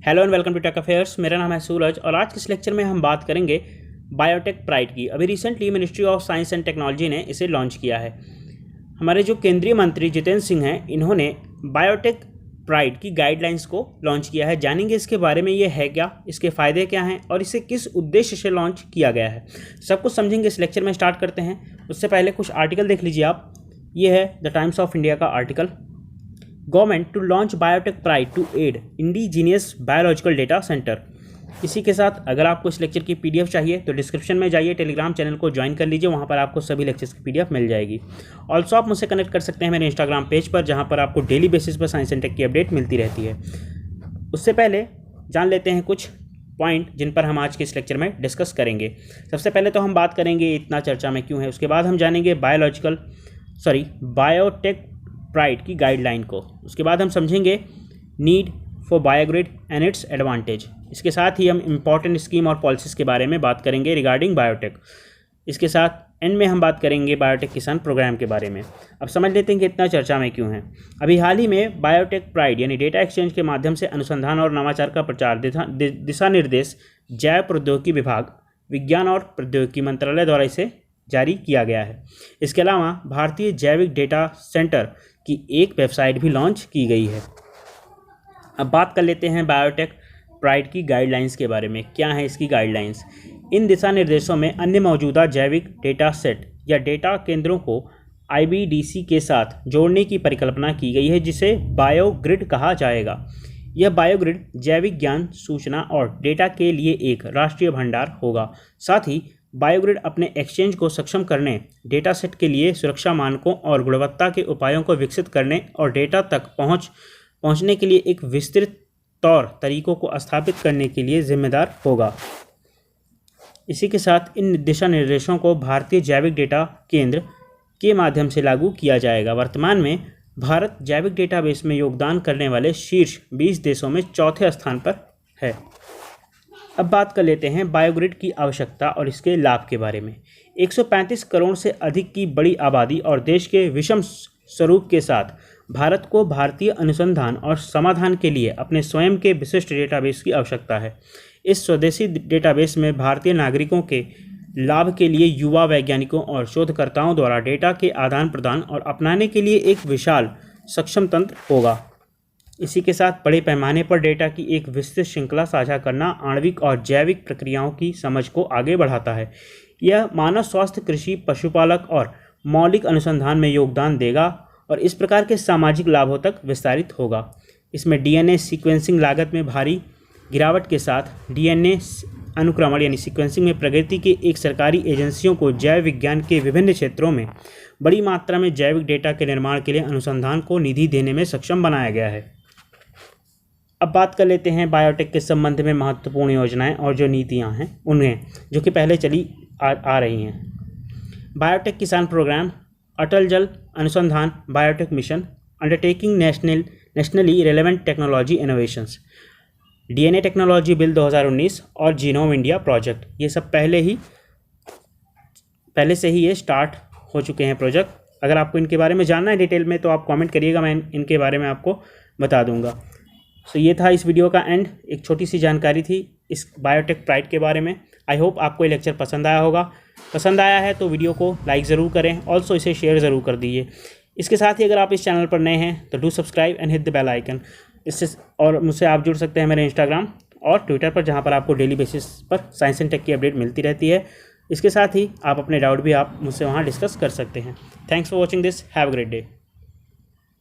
Hello and welcome to tech affairs. मेरा नाम है सूरज और आज के इस लेक्चर में हम बात करेंगे बायोटेक प्राइड की। अभी recently ministry of science and technology ने इसे लॉन्च किया है। हमारे जो केंद्रीय मंत्री जितेंद्र सिंह हैं, इन्होंने बायोटेक प्राइड की गाइडलाइंस को लॉन्च किया है। जानेंगे इसके बारे में, ये है क्या, इसके फ़ायदे क्या हैं और इसे किस उद्देश्य से लॉन्च किया गया है, सब कुछ समझेंगे इस लेक्चर में। स्टार्ट करते हैं। उससे पहले कुछ आर्टिकल देख लीजिए आप। ये है द टाइम्स ऑफ इंडिया का article, government to launch biotech pride to add indigenous biological data centre. इसी के साथ अगर आपको इस लेक्चर की पीडीएफ चाहिए तो डिस्क्रिप्शन में जाइए, टेलीग्राम चैनल को ज्वाइन कर लीजिए, वहाँ पर आपको सभी लेक्चर्स की पीडीएफ मिल जाएगी। ऑल्सो आप मुझसे कनेक्ट कर सकते हैं मेरे इंस्टाग्राम पेज पर, जहाँ पर आपको डेली बेसिस पर साइंस एंड टेक की अपडेट मिलती रहती है। उससे पहले जान लेते हैं कुछ पॉइंट जिन पर हम आज के इस लेक्चर में डिस्कस करेंगे। सबसे पहले तो हम बात करेंगे इतना चर्चा में क्यों है, उसके बाद हम जानेंगे बायोटेक प्राइड की गाइडलाइन को, उसके बाद हम समझेंगे need for biogrid and its advantage. इसके साथ ही हम इम्पॉर्टेंट स्कीम और पॉलिसीज़ के बारे में बात करेंगे रिगार्डिंग बायोटेक। इसके साथ एंड में हम बात करेंगे बायोटेक किसान प्रोग्राम के बारे में। अब समझ लेते हैं कि इतना चर्चा में क्यों है। अभी हाल ही में बायोटेक प्राइड यानी डेटा एक्सचेंज के माध्यम से अनुसंधान और नवाचार का प्रचार दिशा निर्देश जैव प्रौद्योगिकी विभाग, विज्ञान और प्रौद्योगिकी मंत्रालय द्वारा इसे जारी किया गया है। इसके अलावा भारतीय जैविक डेटा सेंटर की एक वेबसाइट भी लॉन्च की गई है। अब बात कर लेते हैं बायोटेक प्राइड की गाइडलाइंस के बारे में। क्या है इसकी गाइडलाइंस? इन दिशा निर्देशों में अन्य मौजूदा जैविक डेटा सेट या डेटा केंद्रों को IBDC के साथ जोड़ने की परिकल्पना की गई है, जिसे बायोग्रिड कहा जाएगा। यह बायोग्रिड जैविक ज्ञान, सूचना और डेटा के लिए एक राष्ट्रीय भंडार होगा। साथ ही बायोग्रिड अपने एक्सचेंज को सक्षम करने, डेटा सेट के लिए सुरक्षा मानकों और गुणवत्ता के उपायों को विकसित करने और डेटा तक पहुंचने के लिए एक विस्तृत तौर तरीकों को स्थापित करने के लिए जिम्मेदार होगा। इसी के साथ इन दिशा निर्देशों को भारतीय जैविक डेटा केंद्र के माध्यम से लागू किया जाएगा। वर्तमान में भारत जैविक डेटाबेस में योगदान करने वाले शीर्ष 20 देशों में चौथे स्थान पर है। अब बात कर लेते हैं बायोग्रिड की आवश्यकता और इसके लाभ के बारे में। 135 करोड़ से अधिक की बड़ी आबादी और देश के विषम स्वरूप के साथ भारत को भारतीय अनुसंधान और समाधान के लिए अपने स्वयं के विशिष्ट डेटाबेस की आवश्यकता है। इस स्वदेशी डेटाबेस में भारतीय नागरिकों के लाभ के लिए युवा वैज्ञानिकों और शोधकर्ताओं द्वारा डेटा के आदान प्रदान और अपनाने के लिए एक विशाल सक्षम तंत्र होगा। इसी के साथ बड़े पैमाने पर डेटा की एक विस्तृत श्रृंखला साझा करना आणविक और जैविक प्रक्रियाओं की समझ को आगे बढ़ाता है। यह मानव स्वास्थ्य, कृषि, पशुपालक और मौलिक अनुसंधान में योगदान देगा और इस प्रकार के सामाजिक लाभों तक विस्तारित होगा। इसमें DNA सीक्वेंसिंग लागत में भारी गिरावट के साथ DNA अनुक्रमण यानी सीक्वेंसिंग में प्रगति की एक सरकारी एजेंसियों को जैव विज्ञान के विभिन्न क्षेत्रों में बड़ी मात्रा में जैविक डेटा के निर्माण के लिए अनुसंधान को निधि देने में सक्षम बनाया गया है। अब बात कर लेते हैं बायोटेक के संबंध में महत्वपूर्ण योजनाएं और जो नीतियां हैं उन्हें, जो कि पहले चली आ रही हैं। बायोटेक किसान प्रोग्राम, अटल जल अनुसंधान biotech mission, undertaking nationally relevant technology innovations, DNA technology bill 2019 और जीनोम इंडिया प्रोजेक्ट। ये सब पहले से ही ये स्टार्ट हो चुके हैं प्रोजेक्ट। अगर आपको इनके बारे में जानना है डिटेल में तो आप कमेंट करिएगा, मैं इनके बारे में आपको बता दूंगा। सो ये था इस वीडियो का एंड। एक छोटी सी जानकारी थी इस बायोटेक प्राइड के बारे में। आई होप आपको ये लेक्चर पसंद आया होगा। पसंद आया है तो वीडियो को लाइक ज़रूर करें, ऑल्सो इसे शेयर ज़रूर कर दीजिए। इसके साथ ही अगर आप इस चैनल पर नए हैं तो do subscribe and hit the bell icon. इससे और मुझसे आप जुड़ सकते हैं मेरे इंस्टाग्राम और ट्विटर पर, जहाँ पर आपको डेली बेसिस पर साइंस एंड टेक की अपडेट मिलती रहती है। इसके साथ ही आप अपने डाउट भी आप मुझसे वहाँ डिस्कस कर सकते हैं। Thanks for watching this, have a great day.